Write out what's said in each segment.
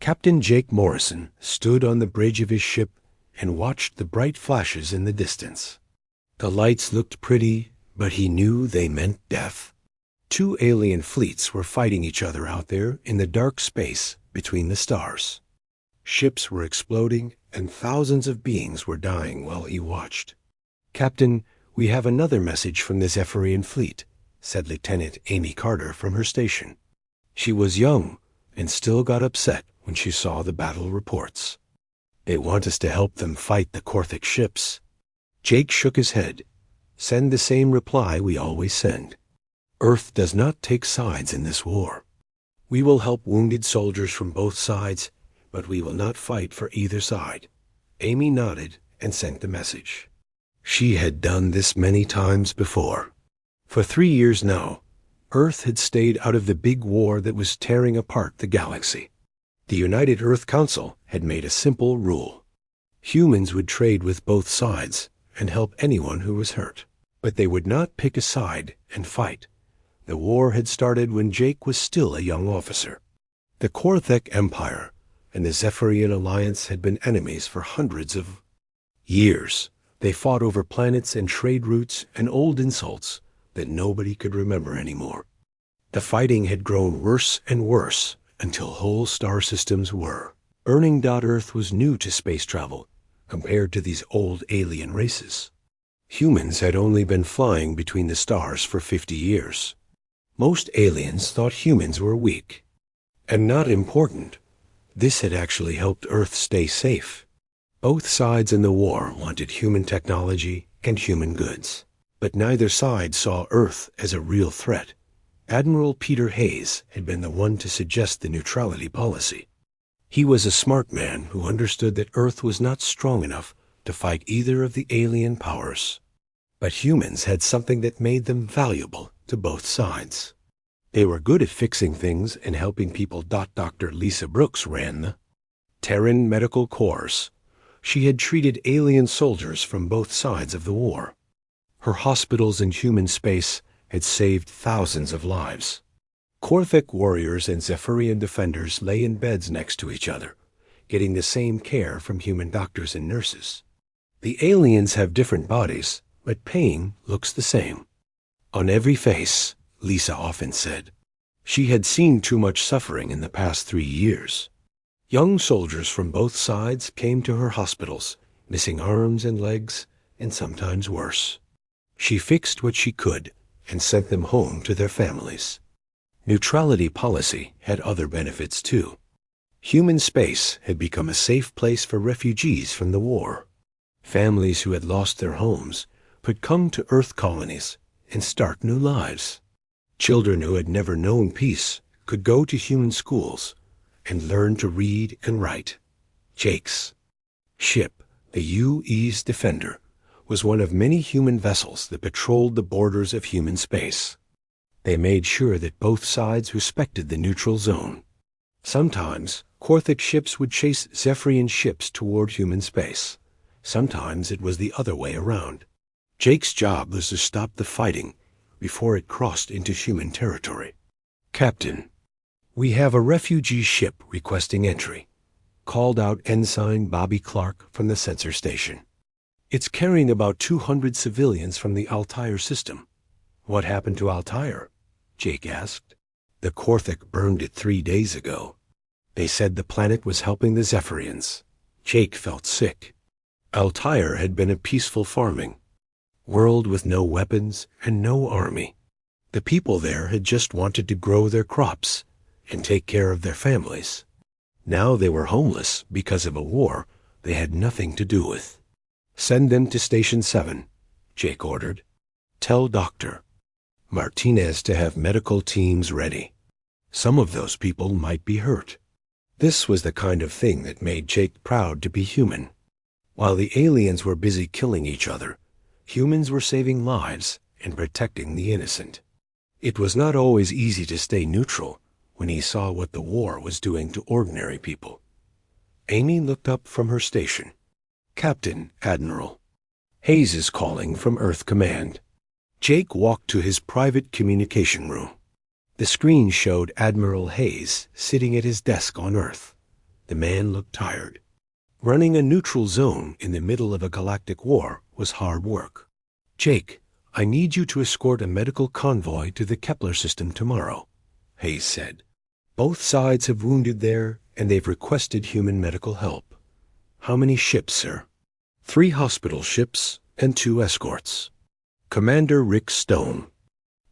Captain Jake Morrison stood on the bridge of his ship and watched the bright flashes in the distance. The lights looked pretty, but he knew they meant death. Two alien fleets were fighting each other out there in the dark space between the stars. Ships were exploding, and thousands of beings were dying while he watched. "Captain, we have another message from the Zephyrian fleet," said Lieutenant Amy Carter from her station. She was young and still got upset when she saw the battle reports. "They want us to help them fight the Korthic ships." Jake shook his head. "Send the same reply we always send. Earth does not take sides in this war. We will help wounded soldiers from both sides, but we will not fight for either side." Amy nodded and sent the message. She had done this many times before. For 3 years now, Earth had stayed out of the big war that was tearing apart the galaxy. The United Earth Council had made a simple rule. Humans would trade with both sides and help anyone who was hurt, but they would not pick a side and fight. The war had started when Jake was still a young officer. The Korthic Empire and the Zephyrian Alliance had been enemies for hundreds of years. They fought over planets and trade routes and old insults that nobody could remember anymore. The fighting had grown worse and worse until whole star systems were. Earning. Earth was new to space travel compared to these old alien races. Humans had only been flying between the stars for 50 years. Most aliens thought humans were weak and not important. This had actually helped Earth stay safe. Both sides in the war wanted human technology and human goods, but neither side saw Earth as a real threat. Admiral Peter Hayes had been the one to suggest the neutrality policy. He was a smart man who understood that Earth was not strong enough to fight either of the alien powers. But humans had something that made them valuable to both sides. They were good at fixing things and helping people. Dr. Lisa Brooks ran the Terran Medical Corps. She had treated alien soldiers from both sides of the war. Her hospitals in human space had saved thousands of lives. Korthic warriors and Zephyrian defenders lay in beds next to each other, getting the same care from human doctors and nurses. The aliens have different bodies, but pain looks the same on every face, Lisa often said. She had seen too much suffering in the past 3 years. Young soldiers from both sides came to her hospitals, missing arms and legs, and sometimes worse. She fixed what she could and sent them home to their families. Neutrality policy had other benefits too. Human space had become a safe place for refugees from the war. Families who had lost their homes could come to Earth colonies and start new lives. Children who had never known peace could go to human schools and learn to read and write. Jake's ship, the UE's Defender, was one of many human vessels that patrolled the borders of human space. They made sure that both sides respected the neutral zone. Sometimes, Korthic ships would chase Zephyrian ships toward human space. Sometimes it was the other way around. Jake's job was to stop the fighting before it crossed into human territory. "Captain, we have a refugee ship requesting entry," called out Ensign Bobby Clark from the sensor station. "It's carrying about 200 civilians from the Altair system." "What happened to Altair?" Jake asked. "The Korthic burned it 3 days ago. They said the planet was helping the Zephyrians." Jake felt sick. Altair had been a peaceful farming world with no weapons and no army. The people there had just wanted to grow their crops and take care of their families. Now they were homeless because of a war they had nothing to do with. "Send them to Station 7, Jake ordered. "Tell Dr. Martinez to have medical teams ready. Some of those people might be hurt." This was the kind of thing that made Jake proud to be human. While the aliens were busy killing each other, humans were saving lives and protecting the innocent. It was not always easy to stay neutral when he saw what the war was doing to ordinary people. Amy looked up from her station. "Captain, Admiral, Hayes is calling from Earth Command." Jake walked to his private communication room. The screen showed Admiral Hayes sitting at his desk on Earth. The man looked tired. Running a neutral zone in the middle of a galactic war was hard work. Jake, I need you to escort a medical convoy to the Kepler system tomorrow, Hayes said. Both sides have wounded there, and they've requested human medical help. How many ships, sir? 3 hospital ships and 2 escorts. Commander Rick Stone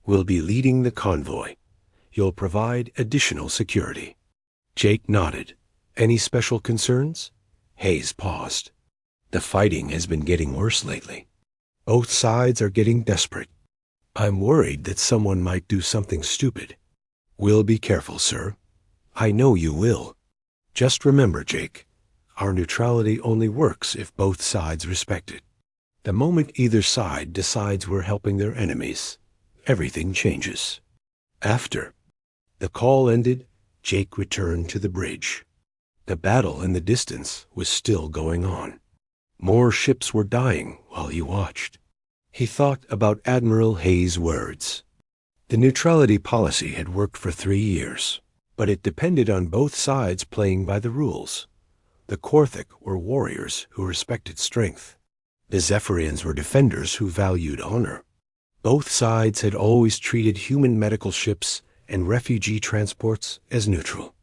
will be leading the convoy. You'll provide additional security. Jake nodded. Any special concerns? Hayes paused. The fighting has been getting worse lately. Both sides are getting desperate. I'm worried that someone might do something stupid. We'll be careful, sir. I know you will. Just remember, Jake, our neutrality only works if both sides respect it. The moment either side decides we're helping their enemies, everything changes. After the call ended, Jake returned to the bridge. The battle in the distance was still going on. More ships were dying while he watched. He thought about Admiral Hayes' words. The neutrality policy had worked for 3 years, but it depended on both sides playing by the rules. The Korthik were warriors who respected strength. The Zephyrians were defenders who valued honor. Both sides had always treated human medical ships and refugee transports as neutral.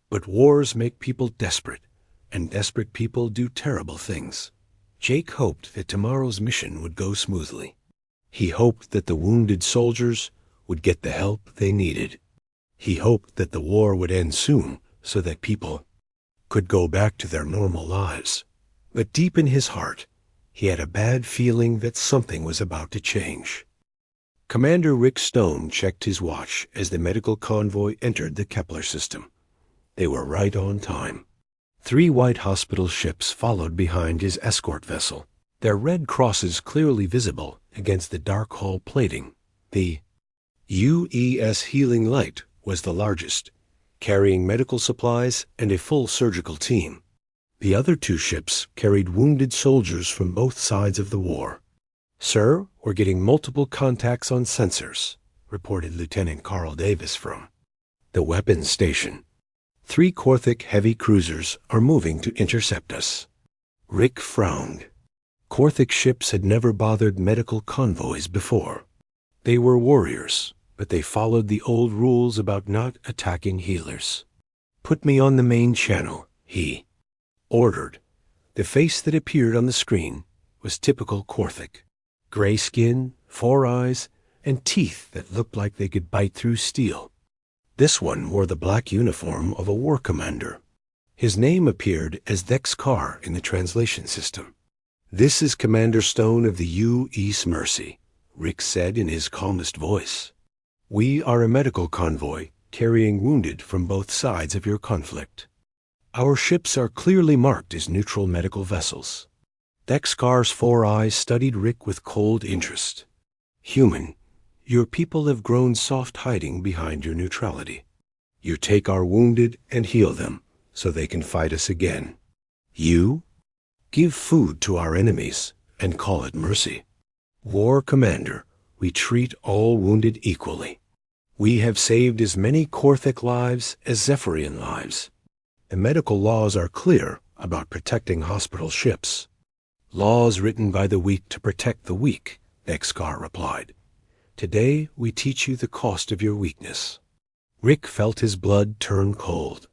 But wars make people desperate, and desperate people do terrible things. Jake hoped that tomorrow's mission would go smoothly. He hoped that the wounded soldiers would get the help they needed. He hoped that the war would end soon so that people could go back to their normal lives. But deep in his heart, he had a bad feeling that something was about to change. Commander Rick Stone checked his watch as the medical convoy entered the Kepler system. They were right on time. 3 white hospital ships followed behind his escort vessel, their red crosses clearly visible against the dark hull plating. The UES Healing Light was the largest, carrying medical supplies and a full surgical team. The other 2 ships carried wounded soldiers from both sides of the war. Sir, we're getting multiple contacts on sensors, reported Lieutenant Carl Davis from the weapons station. 3 Korthik heavy cruisers are moving to intercept us. Rick frowned. Korthik ships had never bothered medical convoys before. They were warriors, but they followed the old rules about not attacking healers. Put me on the main channel, he ordered. The face that appeared on the screen was typical Korthik. Gray skin, 4 eyes, and teeth that looked like they could bite through steel. This one wore the black uniform of a war commander. His name appeared as Dexkar in the translation system. This is Commander Stone of the U.E.S. Mercy, Rick said in his calmest voice. We are a medical convoy carrying wounded from both sides of your conflict. Our ships are clearly marked as neutral medical vessels. Dexkar's 4 eyes studied Rick with cold interest. Human, your people have grown soft hiding behind your neutrality. You take our wounded and heal them so they can fight us again. You give food to our enemies and call it mercy. War Commander, we treat all wounded equally. We have saved as many Korthik lives as Zephyrian lives. The medical laws are clear about protecting hospital ships. Laws written by the weak to protect the weak, Dexkar replied. Today we teach you the cost of your weakness. Rick felt his blood turn cold.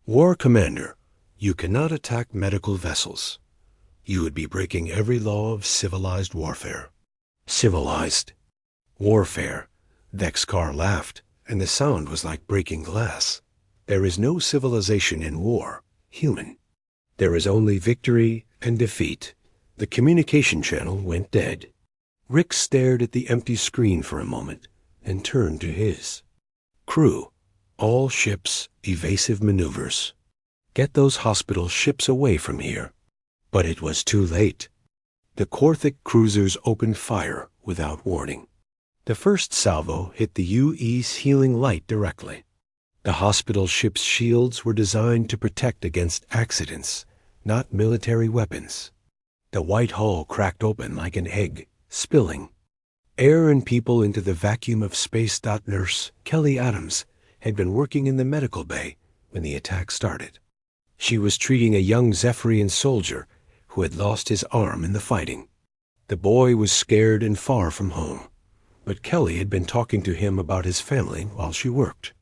War Commander, you cannot attack medical vessels. You would be breaking every law of civilized warfare. Civilized warfare. Dexkar laughed, and the sound was like breaking glass. There is no civilization in war, human. There is only victory and defeat. The communication channel went dead. Rick stared at the empty screen for a moment and turned to his crew. All ships, evasive maneuvers. Get those hospital ships away from here. But it was too late. The Korthik cruisers opened fire without warning. The first salvo hit the U.E.'s Healing Light directly. The hospital ship's shields were designed to protect against accidents, not military weapons. The white hull cracked open like an egg, spilling air and people into the vacuum of space. Nurse Kelly Adams had been working in the medical bay when the attack started. She was treating a young Zephyrian soldier who had lost his arm in the fighting. The boy was scared and far from home, but Kelly had been talking to him about his family while she worked.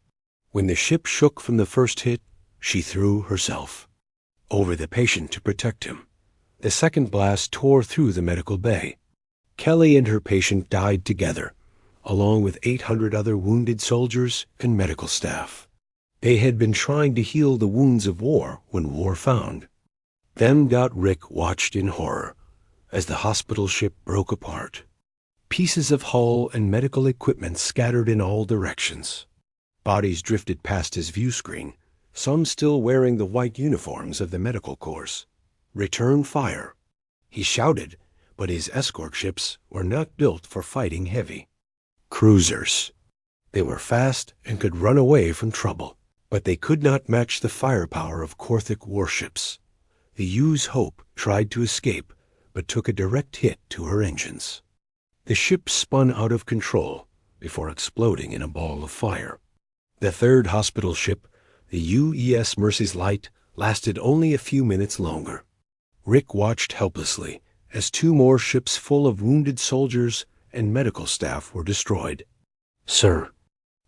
When the ship shook from the first hit, she threw herself over the patient to protect him. The second blast tore through the medical bay. Kelly and her patient died together, along with 800 other wounded soldiers and medical staff. They had been trying to heal the wounds of war when war found. Rick watched in horror as the hospital ship broke apart. Pieces of hull and medical equipment scattered in all directions. Bodies drifted past his view screen, some still wearing the white uniforms of the medical corps. "Return fire!" He shouted, but his escort ships were not built for fighting heavy. Cruisers. They were fast and could run away from trouble, but they could not match the firepower of Korthic warships. The U's Hope tried to escape, but took a direct hit to her engines. The ship spun out of control before exploding in a ball of fire. The third hospital ship, the UES Mercy's Light, lasted only a few minutes longer. Rick watched helplessly as 2 more ships full of wounded soldiers and medical staff were destroyed. "Sir,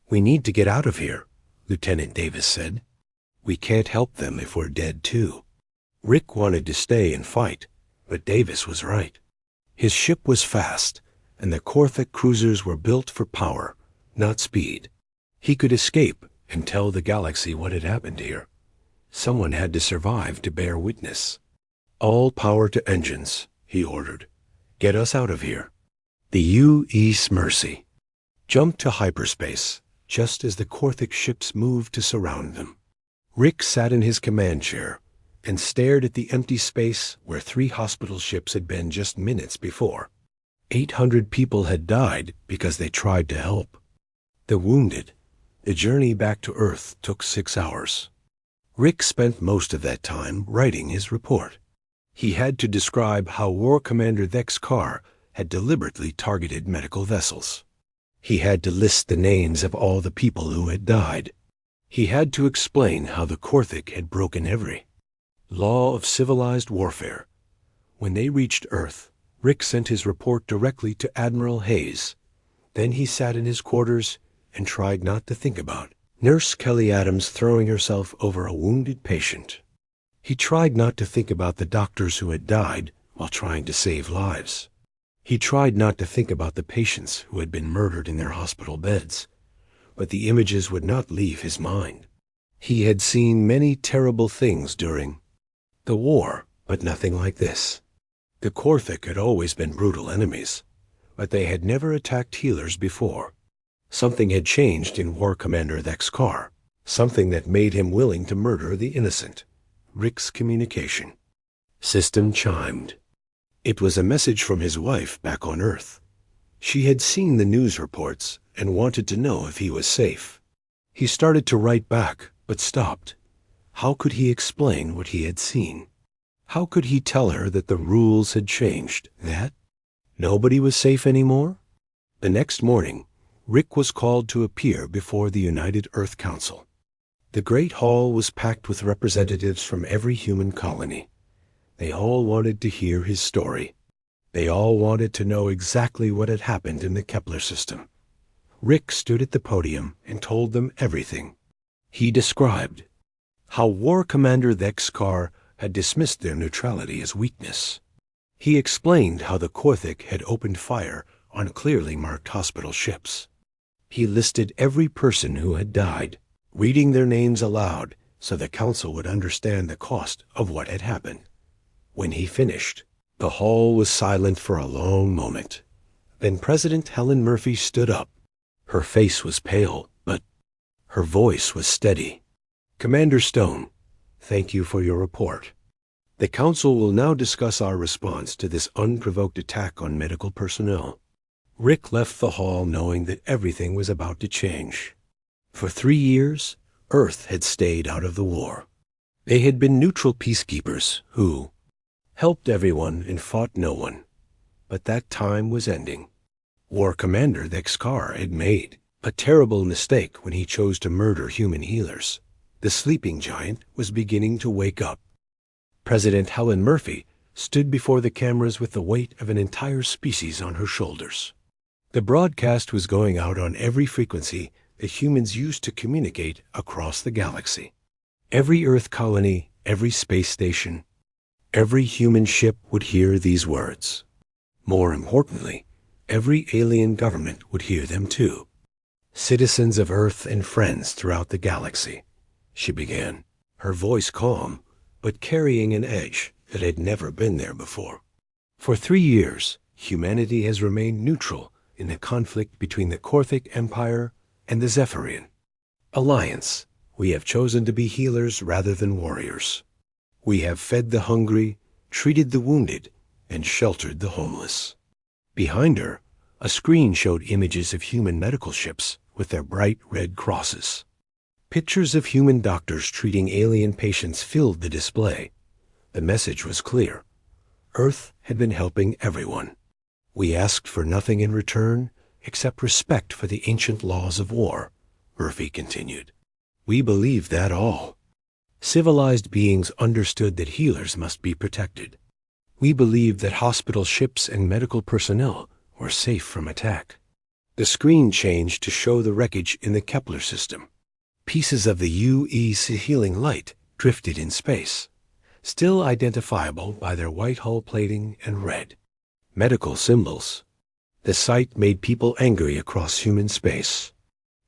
we need to get out of here," Lieutenant Davis said. "We can't help them if we're dead too." Rick wanted to stay and fight, but Davis was right. His ship was fast, and the Korthic cruisers were built for power, not speed. He could escape and tell the galaxy what had happened here. Someone had to survive to bear witness. "All power to engines," he ordered. "Get us out of here." The UES Mercy jumped to hyperspace just as the Korthic ships moved to surround them. Rick sat in his command chair and stared at the empty space where 3 hospital ships had been just minutes before. 800 people had died because they tried to help. The wounded. The journey back to Earth took 6 hours. Rick spent most of that time writing his report. He had to describe how War Commander Thek's car had deliberately targeted medical vessels. He had to list the names of all the people who had died. He had to explain how the Korthic had broken every law of civilized warfare. When they reached Earth, Rick sent his report directly to Admiral Hayes. Then he sat in his quarters and tried not to think about Nurse Kelly Adams throwing herself over a wounded patient. He tried not to think about the doctors who had died while trying to save lives. He tried not to think about the patients who had been murdered in their hospital beds, but the images would not leave his mind. He had seen many terrible things during the war, but nothing like this. The Korthic had always been brutal enemies, but they had never attacked healers before. Something had changed in War Commander Thek's car, something that made him willing to murder the innocent. Rick's communication system chimed. It was a message from his wife back on Earth. She had seen the news reports and wanted to know if he was safe. He started to write back, but stopped. How could he explain what he had seen? How could he tell her that the rules had changed, that nobody was safe anymore? The next morning, Rick was called to appear before the United Earth Council. The Great Hall was packed with representatives from every human colony. They all wanted to hear his story. They all wanted to know exactly what had happened in the Kepler system. Rick stood at the podium and told them everything. He described how War Commander Thek's car had dismissed their neutrality as weakness. He explained how the Korthic had opened fire on clearly marked hospital ships. He listed every person who had died, reading their names aloud so the council would understand the cost of what had happened. When he finished, the hall was silent for a long moment. Then President Helen Murphy stood up. Her face was pale, but her voice was steady. "Commander Stone, thank you for your report. The council will now discuss our response to this unprovoked attack on medical personnel." Rick left the hall knowing that everything was about to change. For 3 years, Earth had stayed out of the war. They had been neutral peacekeepers who helped everyone and fought no one. But that time was ending. War Commander Thek's car had made a terrible mistake when he chose to murder human healers. The sleeping giant was beginning to wake up. President Helen Murphy stood before the cameras with the weight of an entire species on her shoulders. The broadcast was going out on every frequency that humans use to communicate across the galaxy. Every Earth colony, every space station, every human ship would hear these words. More importantly, every alien government would hear them too. Citizens of Earth and friends throughout the galaxy, she began, her voice calm, but carrying an edge that had never been there before. For 3 years, humanity has remained neutral in the conflict between the Korthic Empire and the Zephyrian Alliance. We have chosen to be healers rather than warriors. We have fed the hungry, treated the wounded, and sheltered the homeless. Behind her, a screen showed images of human medical ships with their bright red crosses. Pictures of human doctors treating alien patients filled the display. The message was clear. Earth had been helping everyone. We asked for nothing in return except respect for the ancient laws of war, Murphy continued. We believed that all. Civilized beings understood that healers must be protected. We believed that hospital ships and medical personnel were safe from attack. The screen changed to show the wreckage in the Kepler system. Pieces of the UEC healing light drifted in space, still identifiable by their white hull plating and red medical symbols. The sight made people angry across human space.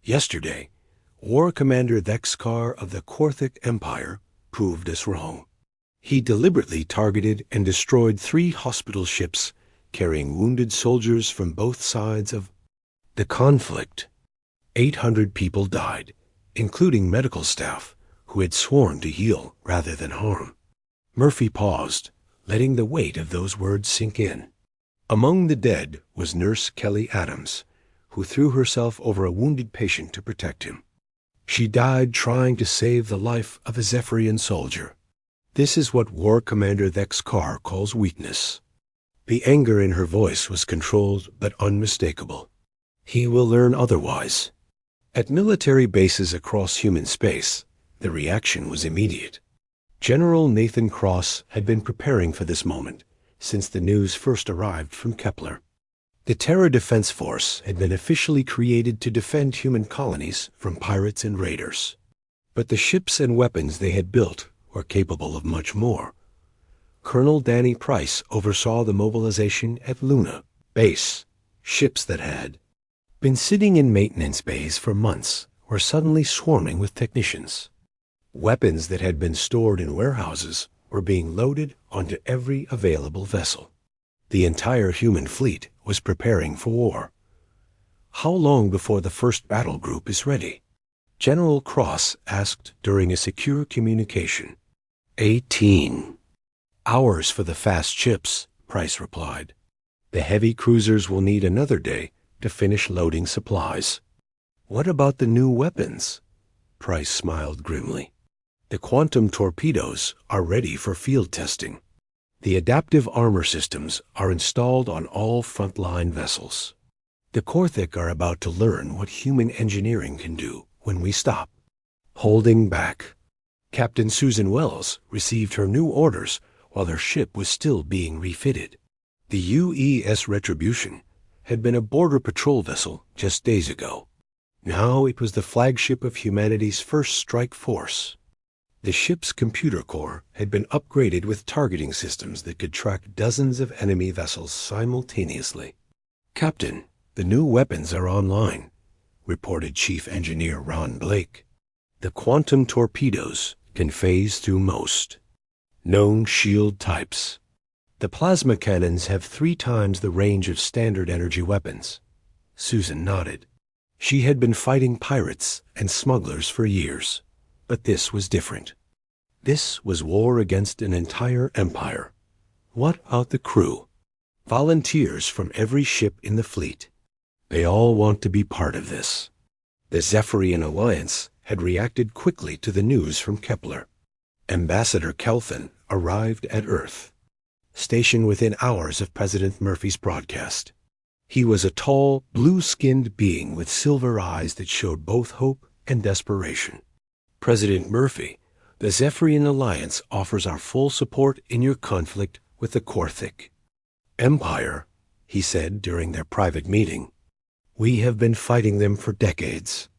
Yesterday, War Commander Thexkar of the Korthic Empire proved us wrong. He deliberately targeted and destroyed 3 hospital ships carrying wounded soldiers from both sides of the conflict. 800 people died, including medical staff who had sworn to heal rather than harm. Murphy paused, letting the weight of those words sink in. Among the dead was Nurse Kelly Adams, who threw herself over a wounded patient to protect him. She died trying to save the life of a Zephyrian soldier. This is what War Commander Thexkar calls weakness. The anger in her voice was controlled but unmistakable. He will learn otherwise. At military bases across human space, the reaction was immediate. General Nathan Cross had been preparing for this moment since the news first arrived from Kepler. The Terra Defense Force had been officially created to defend human colonies from pirates and raiders. But the ships and weapons they had built were capable of much more. Colonel Danny Price oversaw the mobilization at Luna Base. Ships that had been sitting in maintenance bays for months were suddenly swarming with technicians. Weapons that had been stored in warehouses were being loaded onto every available vessel. The entire human fleet was preparing for war. How long before the first battle group is ready? General Cross asked during a secure communication. 18 hours for the fast ships, Price replied. The heavy cruisers will need another day to finish loading supplies. What about the new weapons? Price smiled grimly. The quantum torpedoes are ready for field testing. The adaptive armor systems are installed on all frontline vessels. The Korthic are about to learn what human engineering can do when we stop holding back. Captain Susan Wells received her new orders while her ship was still being refitted. The UES Retribution had been a border patrol vessel just days ago. Now it was the flagship of humanity's first strike force. The ship's computer core had been upgraded with targeting systems that could track dozens of enemy vessels simultaneously. Captain, the new weapons are online, reported Chief Engineer Ron Blake. The quantum torpedoes can phase through most known shield types. The plasma cannons have 3 times the range of standard energy weapons. Susan nodded. She had been fighting pirates and smugglers for years. But this was different. This was war against an entire empire. What about the crew? Volunteers from every ship in the fleet. They all want to be part of this. The Zephyrian Alliance had reacted quickly to the news from Kepler. Ambassador Kelthan arrived at Earth, stationed within hours of President Murphy's broadcast. He was a tall, blue-skinned being with silver eyes that showed both hope and desperation. President Murphy, the Zephyrian Alliance offers our full support in your conflict with the Korthic Empire, he said during their private meeting. We have been fighting them for decades.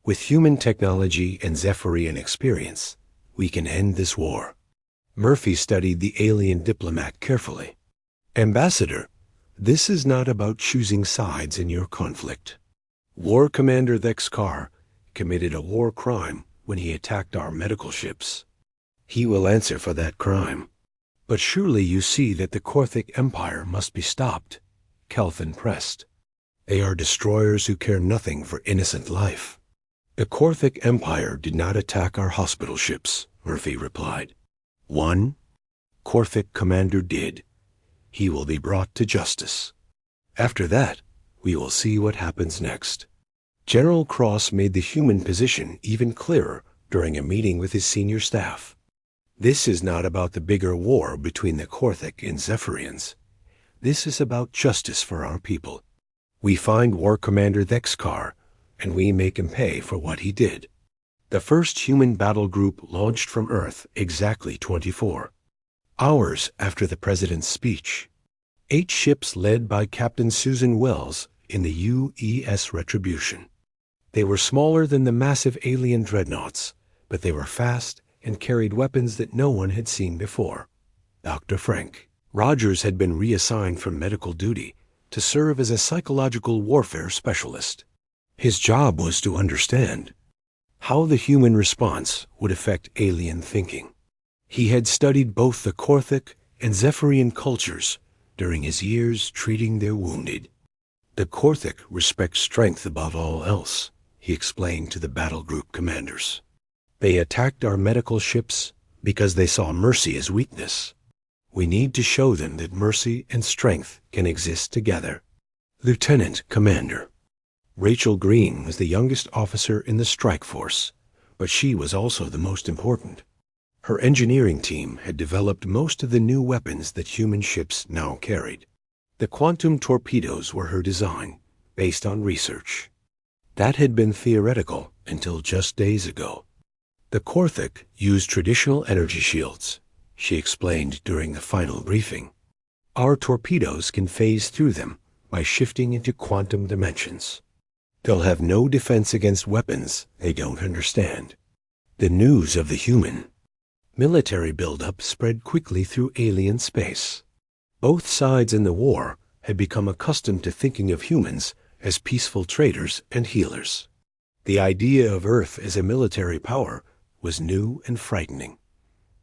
With human technology and Zephyrian experience, we can end this war. Murphy studied the alien diplomat carefully. Ambassador, this is not about choosing sides in your conflict. War Commander Thexkar committed a war crime when he attacked our medical ships. He will answer for that crime. But surely you see that the Korthic Empire must be stopped, Kelthan pressed. They are destroyers who care nothing for innocent life. The Korthic Empire did not attack our hospital ships, Murphy replied. One Korthic commander did. He will be brought to justice. After that, we will see what happens next. General Cross made the human position even clearer during a meeting with his senior staff. This is not about the bigger war between the Korthic and Zephyrians. This is about justice for our people. We find War Commander Thexkar, and we make him pay for what he did. The first human battle group launched from Earth exactly 24 hours after the president's speech. 8 ships led by Captain Susan Wells in the UES Retribution. They were smaller than the massive alien dreadnoughts, but they were fast and carried weapons that no one had seen before. Dr. Frank Rogers had been reassigned from medical duty to serve as a psychological warfare specialist. His job was to understand how the human response would affect alien thinking. He had studied both the Korthic and Zephyrian cultures during his years treating their wounded. The Korthic respect strength above all else, he explained to the battle group commanders. They attacked our medical ships because they saw mercy as weakness. We need to show them that mercy and strength can exist together. Lieutenant Commander Rachel Green was the youngest officer in the strike force, but she was also the most important. Her engineering team had developed most of the new weapons that human ships now carried. The quantum torpedoes were her design, based on research. That had been theoretical until just days ago. The Korthic used traditional energy shields, she explained during the final briefing. Our torpedoes can phase through them by shifting into quantum dimensions. They'll have no defense against weapons they don't understand. The news of the human military buildup spread quickly through alien space. Both sides in the war had become accustomed to thinking of humans as peaceful traders and healers. The idea of Earth as a military power was new and frightening.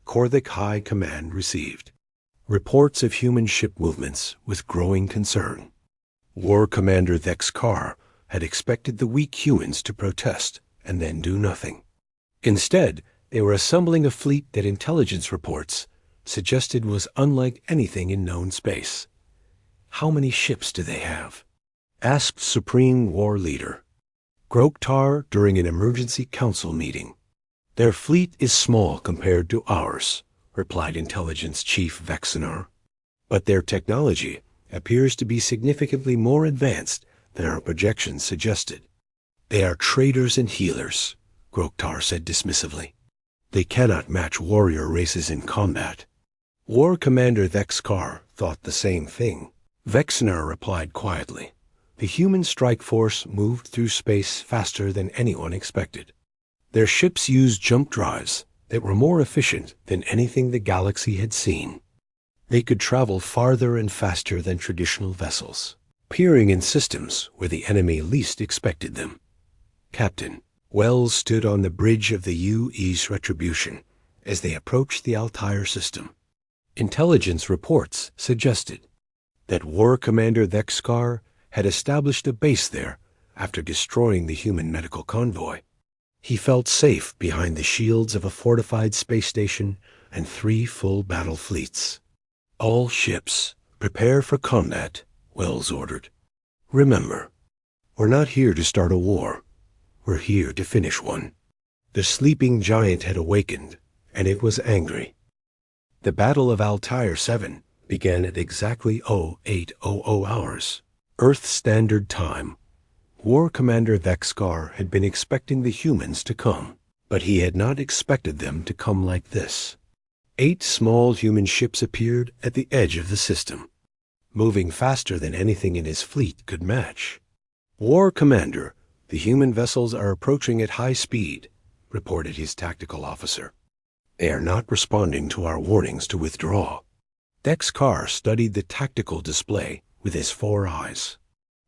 Korthic High Command received reports of human ship movements with growing concern. War Commander Thexkar had expected the weak humans to protest and then do nothing. Instead, they were assembling a fleet that intelligence reports suggested was unlike anything in known space. How many ships do they have? Asked Supreme War Leader Groktar during an emergency council meeting. Their fleet is small compared to ours, replied Intelligence Chief Vexinar. But their technology appears to be significantly more advanced than our projections suggested. They are traders and healers, Groktar said dismissively. They cannot match warrior races in combat. War Commander Thexkar thought the same thing. Vexinar replied quietly. The human strike force moved through space faster than anyone expected. Their ships used jump drives that were more efficient than anything the galaxy had seen. They could travel farther and faster than traditional vessels, peering in systems where the enemy least expected them. Captain Wells stood on the bridge of the UE's Retribution as they approached the Altair system. Intelligence reports suggested that War Commander Thexkar had established a base there after destroying the human medical convoy. He felt safe behind the shields of a fortified space station and 3 full battle fleets. All ships, prepare for combat, Wells ordered. Remember, we're not here to start a war. We're here to finish one. The sleeping giant had awakened, and it was angry. The Battle of Altair 7 began at exactly 0800 hours, Earth Standard Time. War Commander Thexkar had been expecting the humans to come. But he had not expected them to come like this. 8 small human ships appeared at the edge of the system, moving faster than anything in his fleet could match. "War Commander, the human vessels are approaching at high speed," reported his tactical officer. "They are not responding to our warnings to withdraw." Dex Carr studied the tactical display with his 4 eyes.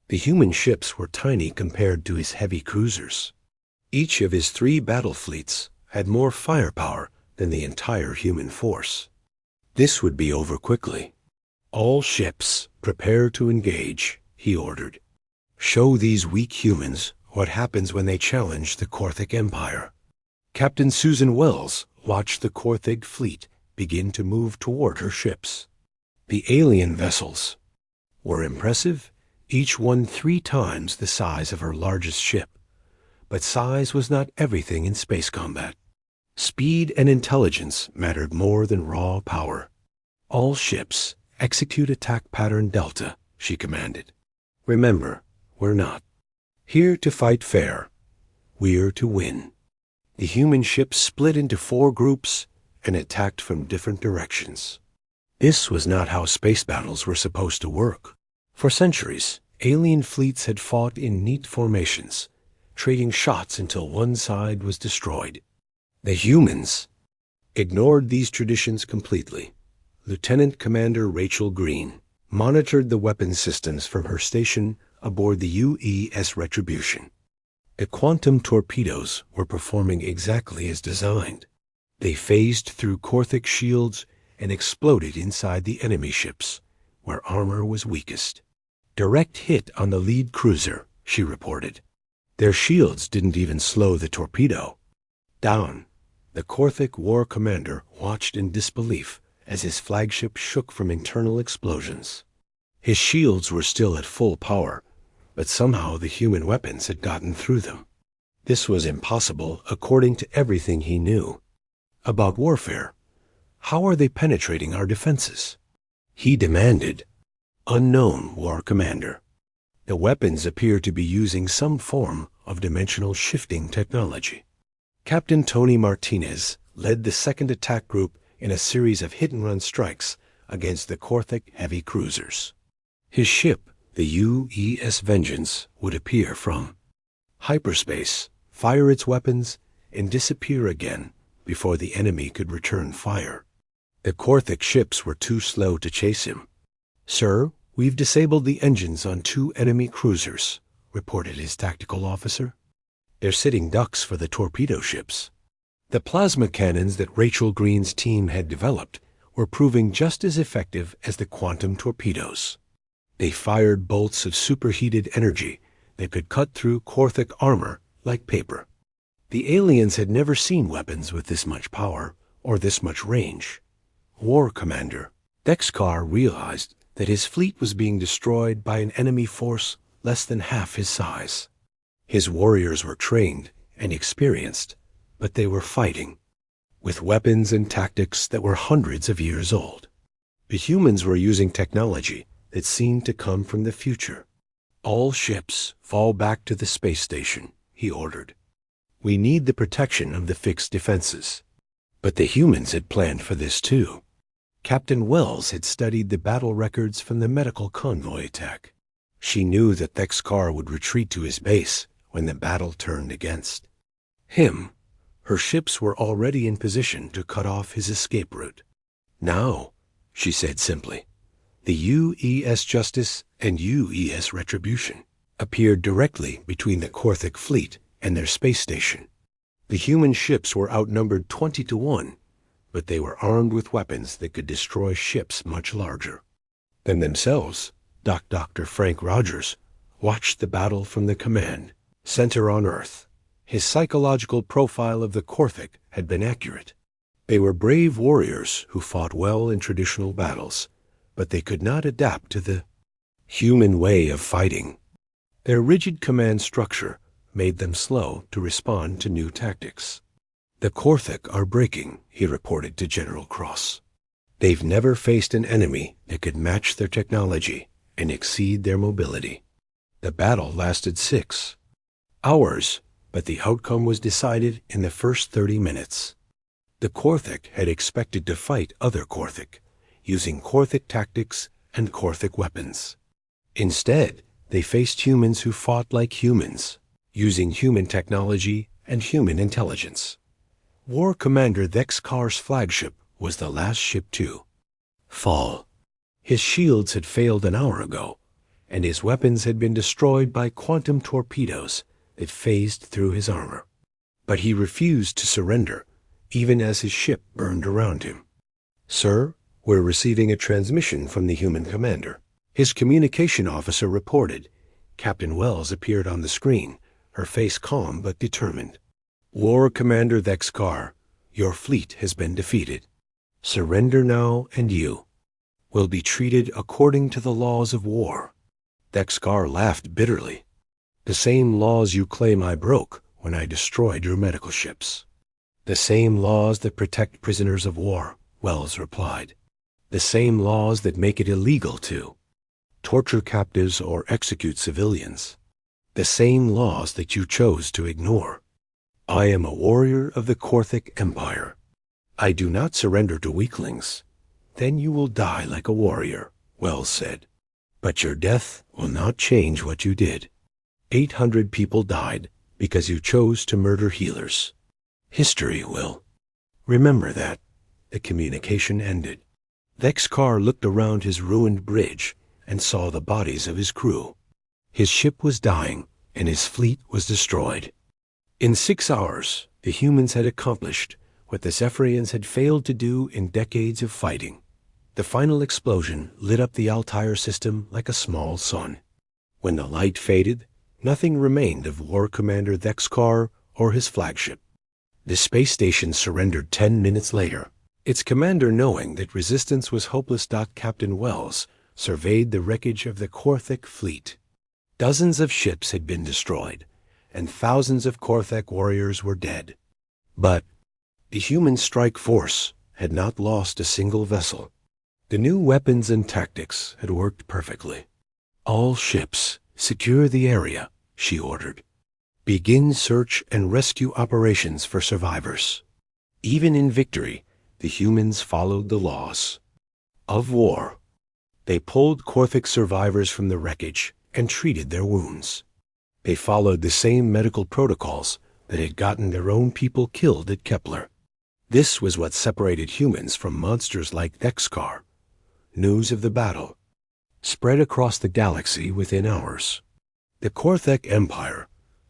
The human ships were tiny compared to his heavy cruisers. Each of his 3 battle fleets had more firepower than the entire human force. This would be over quickly. "All ships, prepare to engage," he ordered. "Show these weak humans what happens when they challenge the Korthik Empire." Captain Susan Wells watched the Korthik fleet begin to move toward her ships. The alien vessels were impressive, each one 3 times the size of her largest ship. But size was not everything in space combat. Speed and intelligence mattered more than raw power. "All ships, execute attack pattern Delta," she commanded. "Remember, we're not here to fight fair. We're to win." The human ships split into 4 groups and attacked from different directions. This was not how space battles were supposed to work. For centuries, alien fleets had fought in neat formations, trading shots until one side was destroyed. The humans ignored these traditions completely. Lieutenant Commander Rachel Green monitored the weapon systems from her station aboard the UES Retribution. The quantum torpedoes were performing exactly as designed. They phased through Korthik shields and exploded inside the enemy ships, where armor was weakest. "Direct hit on the lead cruiser," she reported. Their shields didn't even slow the torpedo. Down. The Korthik War Commander watched in disbelief as his flagship shook from internal explosions. His shields were still at full power, but somehow the human weapons had gotten through them. This was impossible according to everything he knew about warfare. How are they penetrating our defenses? He demanded. "Unknown, War Commander. The weapons appear to be using some form of dimensional shifting technology." Captain Tony Martinez led the second attack group in a series of hit-and-run strikes against the Korthik heavy cruisers. His ship, the UES Vengeance, would appear from hyperspace, fire its weapons, and disappear again before the enemy could return fire. The Korthik ships were too slow to chase him. "Sir, we've disabled the engines on 2 enemy cruisers," reported his tactical officer. "They're sitting ducks for the torpedo ships." The plasma cannons that Rachel Green's team had developed were proving just as effective as the quantum torpedoes. They fired bolts of superheated energy that could cut through Korthik armor like paper. The aliens had never seen weapons with this much power or this much range. War Commander. Dex Carr realized that his fleet was being destroyed by an enemy force less than half his size. His warriors were trained and experienced, but they were fighting with weapons and tactics that were hundreds of years old. The humans were using technology that seemed to come from the future. "All ships fall back to the space station," he ordered. "We need the protection of the fixed defenses." But the humans had planned for this too. Captain Wells had studied the battle records from the medical convoy attack. She knew that Dex Carr would retreat to his base when the battle turned against him. Her ships were already in position to cut off his escape route. "Now," she said simply. The UES Justice and UES Retribution appeared directly between the Korthik fleet and their space station. The human ships were outnumbered 20 to 1, but they were armed with weapons that could destroy ships much larger than themselves. Dr. Frank Rogers watched the battle from the command center on Earth. His psychological profile of the Korthik had been accurate. They were brave warriors who fought well in traditional battles, but they could not adapt to the human way of fighting. Their rigid command structure made them slow to respond to new tactics. "The Korthik are breaking," he reported to General Cross. "They've never faced an enemy that could match their technology and exceed their mobility." The battle lasted 6 hours, but the outcome was decided in the first 30 minutes. The Korthik had expected to fight other Korthik, using Korthik tactics and Korthik weapons. Instead, they faced humans who fought like humans, using human technology and human intelligence. War Commander Thexkar's flagship was the last ship to fall. His shields had failed an hour ago, and his weapons had been destroyed by quantum torpedoes that phased through his armor. But he refused to surrender, even as his ship burned around him. "Sir, we're receiving a transmission from the human commander." His communication officer reported. Captain Wells appeared on the screen, her face calm but determined. "War Commander Thexkar, your fleet has been defeated. Surrender now, and you will be treated according to the laws of war." Thexkar laughed bitterly. "The same laws you claim I broke when I destroyed your medical ships." "The same laws that protect prisoners of war," Wells replied. "The same laws that make it illegal to torture captives or execute civilians. The same laws that you chose to ignore. I am a warrior of the Korthik Empire. I do not surrender to weaklings. Then you will die like a warrior," Wells said. "But your death will not change what you did. 800 people died because you chose to murder healers. History will remember that." The communication ended. Thexkar looked around his ruined bridge and saw the bodies of his crew. His ship was dying, and his fleet was destroyed. In 6 hours, the humans had accomplished what the Zephyrians had failed to do in decades of fighting. The final explosion lit up the Altair system like a small sun. When the light faded, nothing remained of War Commander Thexkar or his flagship. The space station surrendered 10 minutes later. Its commander, knowing that resistance was hopeless. Captain Wells surveyed the wreckage of the Korthik fleet. Dozens of ships had been destroyed, and thousands of Korthik warriors were dead. But the human strike force had not lost a single vessel. The new weapons and tactics had worked perfectly. "All ships, secure the area," she ordered. "Begin search and rescue operations for survivors." Even in victory, the humans followed the laws of war. They pulled Korthik survivors from the wreckage and treated their wounds. They followed the same medical protocols that had gotten their own people killed at Kepler. This was what separated humans from monsters like Thexkar. News of the battle spread across the galaxy within hours. The Korthik Empire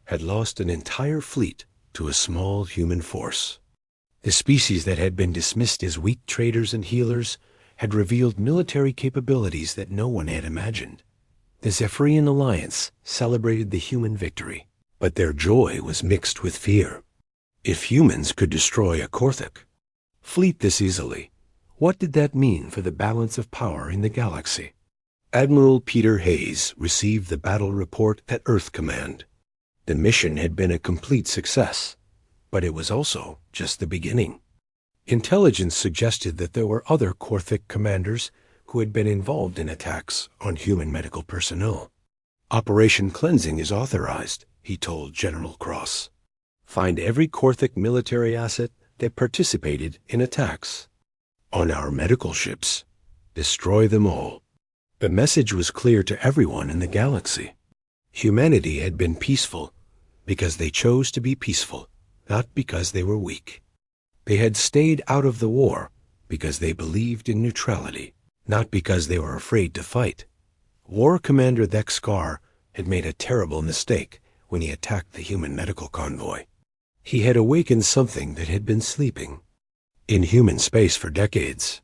had lost an entire fleet to a small human force. The species that had been dismissed as weak traders and healers had revealed military capabilities that no one had imagined. The Zephyrian Alliance celebrated the human victory, but their joy was mixed with fear. If humans could destroy a Korthik fleet this easily, what did that mean for the balance of power in the galaxy? Admiral Peter Hayes received the battle report at Earth Command. The mission had been a complete success, but it was also just the beginning. Intelligence suggested that there were other Korthik commanders who had been involved in attacks on human medical personnel. "Operation Cleansing is authorized," he told General Cross. "Find every Korthik military asset that participated in attacks on our medical ships. Destroy them all." The message was clear to everyone in the galaxy. Humanity had been peaceful because they chose to be peaceful, not because they were weak. They had stayed out of the war because they believed in neutrality, not because they were afraid to fight. War Commander Thexkar had made a terrible mistake when he attacked the human medical convoy. He had awakened something that had been sleeping in human space for decades.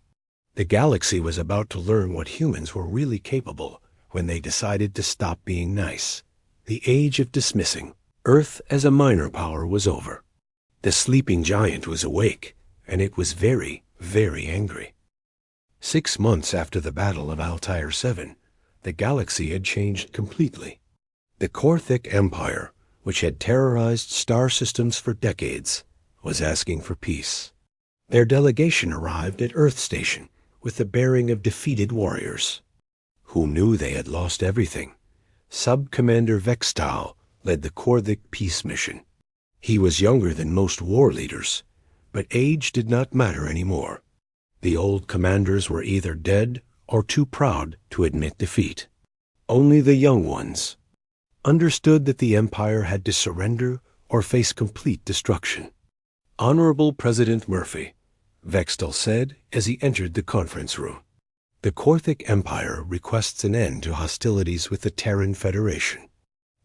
The galaxy was about to learn what humans were really capable when they decided to stop being nice. The age of dismissing Earth as a minor power was over. The sleeping giant was awake, and it was very, very angry. 6 months after the Battle of Altair 7, the galaxy had changed completely. The Korthik Empire, which had terrorized star systems for decades, was asking for peace. Their delegation arrived at Earth Station with the bearing of defeated warriors who knew they had lost everything. Sub-Commander Vextal led the Korthik peace mission. He was younger than most war leaders, but age did not matter anymore. The old commanders were either dead or too proud to admit defeat. Only the young ones understood that the empire had to surrender or face complete destruction. "Honorable President Murphy," Vextal said as he entered the conference room, "the Korthic Empire requests an end to hostilities with the Terran Federation."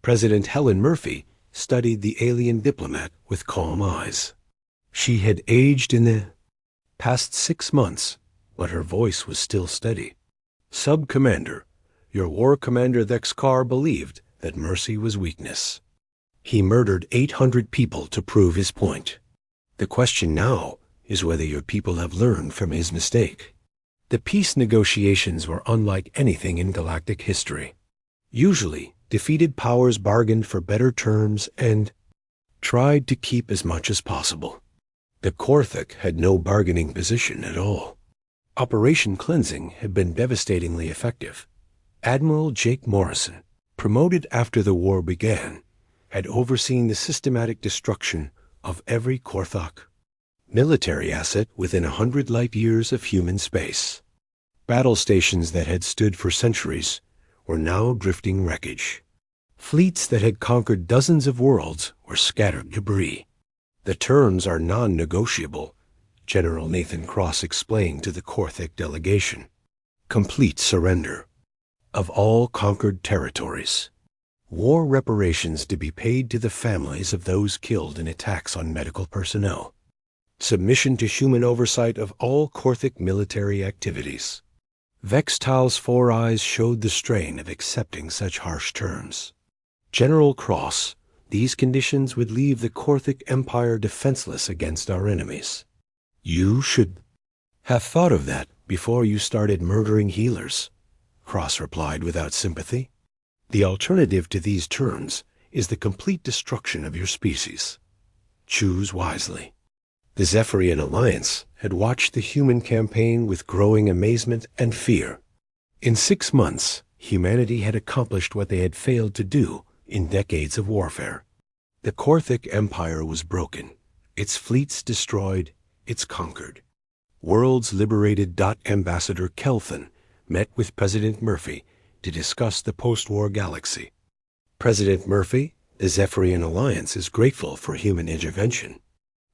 President Helen Murphy studied the alien diplomat with calm eyes. She had aged in the past 6 months, but her voice was still steady. "Sub-Commander, your war commander Thexkar believed that mercy was weakness. He murdered 800 people to prove his point. The question now is whether your people have learned from his mistake." The peace negotiations were unlike anything in galactic history. Usually, defeated powers bargained for better terms and tried to keep as much as possible. The Korthic had no bargaining position at all. Operation Cleansing had been devastatingly effective. Admiral Jake Morrison, promoted after the war began, had overseen the systematic destruction of every Korthok military asset within 100 light-years of human space. Battle stations that had stood for centuries were now drifting wreckage. Fleets that had conquered dozens of worlds were scattered debris. "The terms are non-negotiable," General Nathan Cross explained to the Korthic delegation. "Complete surrender of all conquered territories. War reparations to be paid to the families of those killed in attacks on medical personnel. Submission to human oversight of all Korthic military activities." Vextal's 4 eyes showed the strain of accepting such harsh terms. "General Cross, these conditions would leave the Korthic Empire defenseless against our enemies. You should have thought of that before you started murdering healers," Cross replied without sympathy. "The alternative to these terms is the complete destruction of your species. Choose wisely." The Zephyrian Alliance had watched the human campaign with growing amazement and fear. In 6 months, humanity had accomplished what they had failed to do in decades of warfare. The Korthic Empire was broken, its fleets destroyed, its conquered. Worlds Liberated. Ambassador Kelthan met with President Murphy to discuss the post-war galaxy. "President Murphy, the Zephyrian Alliance is grateful for human intervention.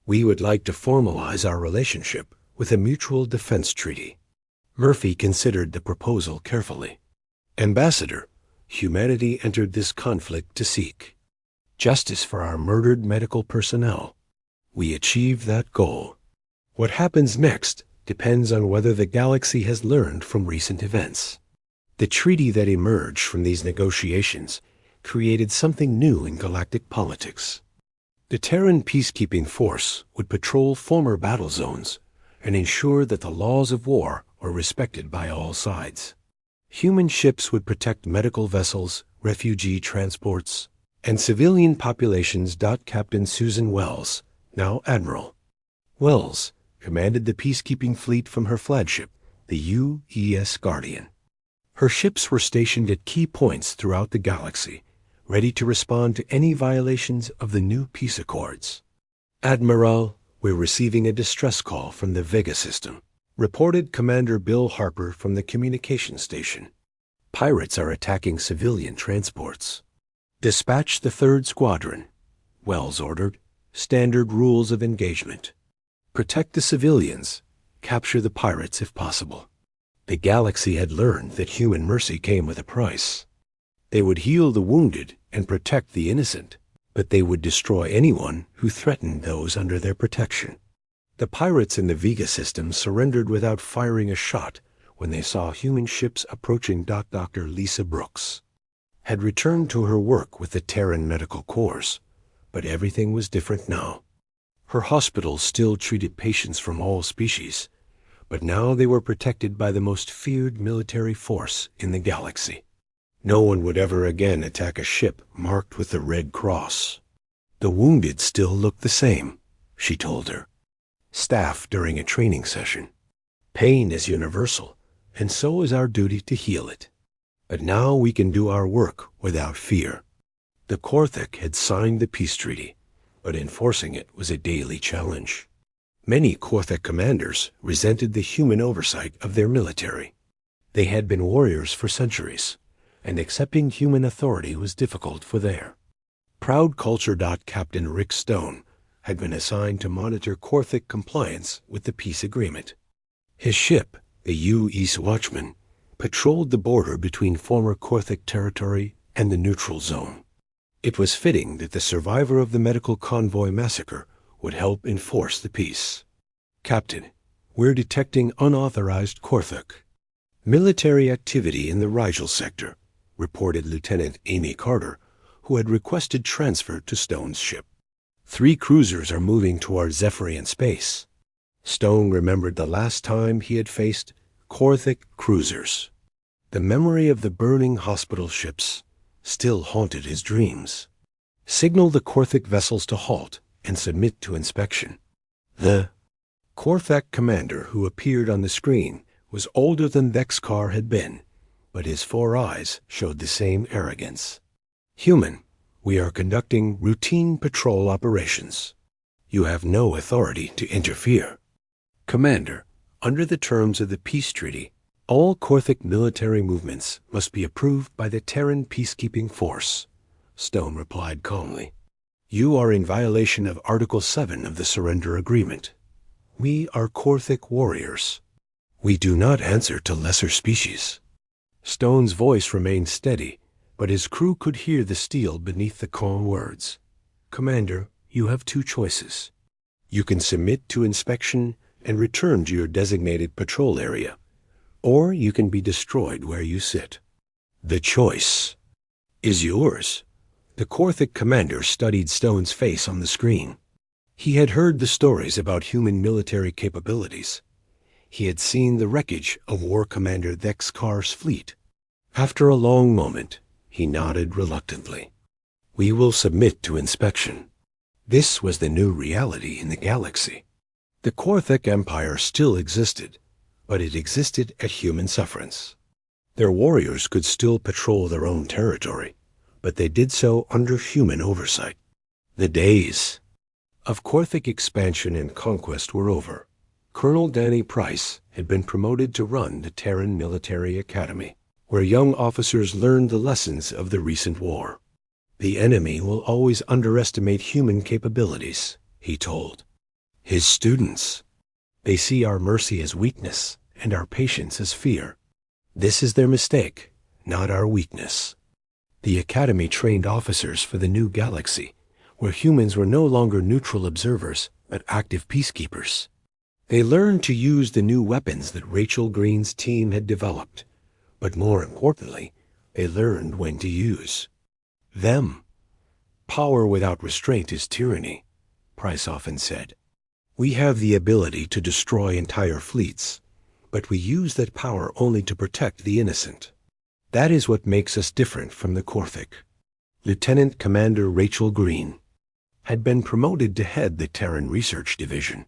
We would like to formalize our relationship with a mutual defense treaty." Murphy considered the proposal carefully. "Ambassador, humanity entered this conflict to seek justice for our murdered medical personnel. We achieved that goal. What happens next depends on whether the galaxy has learned from recent events." The treaty that emerged from these negotiations created something new in galactic politics. The Terran peacekeeping force would patrol former battle zones and ensure that the laws of war were respected by all sides. Human ships would protect medical vessels, refugee transports, and civilian populations. Captain Susan Wells, now Admiral Wells, commanded the peacekeeping fleet from her flagship, the UES Guardian. Her ships were stationed at key points throughout the galaxy, ready to respond to any violations of the new peace accords. "Admiral, we're receiving a distress call from the Vega system," reported Commander Bill Harper from the communication station. "Pirates are attacking civilian transports." "Dispatch the 3rd Squadron," Wells ordered. "Standard rules of engagement. Protect the civilians, capture the pirates if possible." The galaxy had learned that human mercy came with a price. They would heal the wounded and protect the innocent, but they would destroy anyone who threatened those under their protection. The pirates in the Vega system surrendered without firing a shot when they saw human ships approaching. Dr. Lisa Brooks had returned to her work with the Terran Medical Corps, but everything was different now. Her hospitals still treated patients from all species, but now they were protected by the most feared military force in the galaxy. No one would ever again attack a ship marked with the Red Cross. "The wounded still look the same," she told her staff during a training session. "Pain is universal, and so is our duty to heal it. But now we can do our work without fear." The Korthic had signed the peace treaty, but enforcing it was a daily challenge. Many Korthik commanders resented the human oversight of their military. They had been warriors for centuries, and accepting human authority was difficult for their proud culture. Captain Rick Stone had been assigned to monitor Korthik compliance with the peace agreement. His ship, the U-East Watchman, patrolled the border between former Korthik territory and the neutral zone. It was fitting that the survivor of the medical convoy massacre would help enforce the peace. Captain, we're detecting unauthorized Korthik military activity in the Rigel sector, reported Lieutenant Amy Carter, who had requested transfer to Stone's ship. 3 cruisers are moving toward Zephyrian space. Stone remembered the last time he had faced Korthik cruisers. The memory of the burning hospital ships still haunted his dreams. Signal the Korthik vessels to halt and submit to inspection. The Korthik commander who appeared on the screen was older than Vexkar had been, but his 4 eyes showed the same arrogance. Human, we are conducting routine patrol operations. You have no authority to interfere. Commander, under the terms of the peace treaty, all Korthik military movements must be approved by the Terran peacekeeping force, Stone replied calmly. You are in violation of Article 7 of the surrender agreement. We are Korthik warriors. We do not answer to lesser species. Stone's voice remained steady, but his crew could hear the steel beneath the calm words. Commander, you have 2 choices. You can submit to inspection and return to your designated patrol area, or you can be destroyed where you sit. The choice is yours. The Korthik commander studied Stone's face on the screen. He had heard the stories about human military capabilities. He had seen the wreckage of War Commander Vexkar's fleet. After a long moment, he nodded reluctantly. We will submit to inspection. This was the new reality in the galaxy. The Korthik Empire still existed, but it existed at human sufferance. Their warriors could still patrol their own territory, but they did so under human oversight. The days of Korthik expansion and conquest were over. Colonel Danny Price had been promoted to run the Terran Military Academy, where young officers learned the lessons of the recent war. The enemy will always underestimate human capabilities, he told his students. They see our mercy as weakness and our patience as fear. This is their mistake, not our weakness. The Academy trained officers for the new galaxy, where humans were no longer neutral observers, but active peacekeepers. They learned to use the new weapons that Rachel Green's team had developed, but more importantly, they learned when to use them. Power without restraint is tyranny, Price often said. We have the ability to destroy entire fleets, but we use that power only to protect the innocent. That is what makes us different from the Korthik. Lieutenant Commander Rachel Green had been promoted to head the Terran Research Division.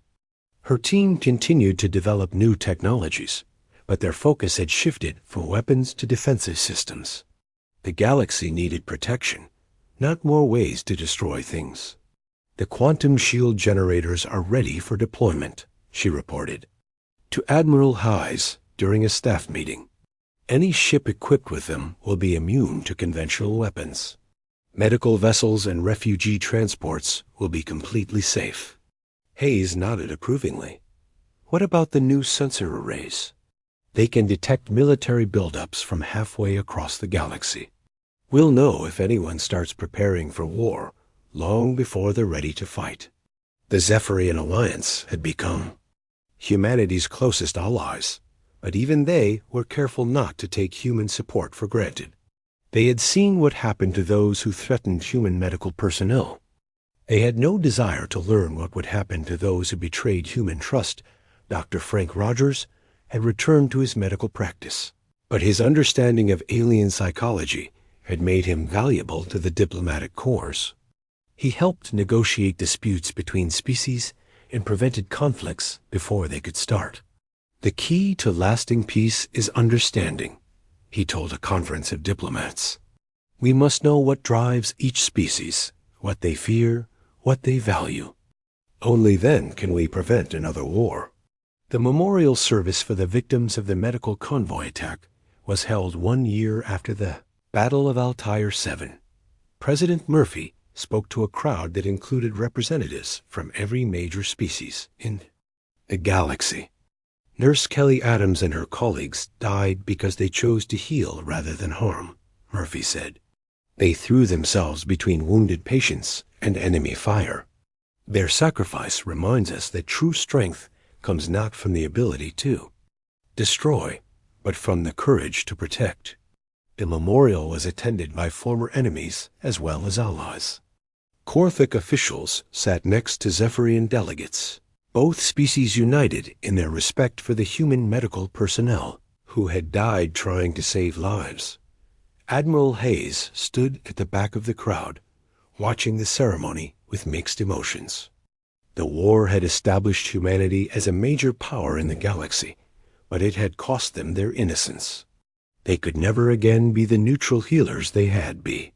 Her team continued to develop new technologies, but their focus had shifted from weapons to defensive systems. The galaxy needed protection, not more ways to destroy things. The quantum shield generators are ready for deployment, she reported to Admiral Hayes during a staff meeting. Any ship equipped with them will be immune to conventional weapons. Medical vessels and refugee transports will be completely safe. Hayes nodded approvingly. What about the new sensor arrays? They can detect military buildups from halfway across the galaxy. We'll know if anyone starts preparing for war long before they're ready to fight. The Zephyrian Alliance had become humanity's closest allies, but even they were careful not to take human support for granted. They had seen what happened to those who threatened human medical personnel. They had no desire to learn what would happen to those who betrayed human trust. Dr. Frank Rogers had returned to his medical practice, but his understanding of alien psychology had made him valuable to the diplomatic corps. He helped negotiate disputes between species and prevented conflicts before they could start. The key to lasting peace is understanding, he told a conference of diplomats. We must know what drives each species, what they fear, what they value. Only then can we prevent another war. The memorial service for the victims of the medical convoy attack was held 1 year after the Battle of Altair 7. President Murphy spoke to a crowd that included representatives from every major species in the galaxy. Nurse Kelly Adams and her colleagues died because they chose to heal rather than harm, Murphy said. They threw themselves between wounded patients and enemy fire. Their sacrifice reminds us that true strength comes not from the ability to destroy, but from the courage to protect. The memorial was attended by former enemies as well as allies. Korthic officials sat next to Zephyrian delegates, both species united in their respect for the human medical personnel who had died trying to save lives. Admiral Hayes stood at the back of the crowd, watching the ceremony with mixed emotions. The war had established humanity as a major power in the galaxy, but it had cost them their innocence. They could never again be the neutral healers they had been.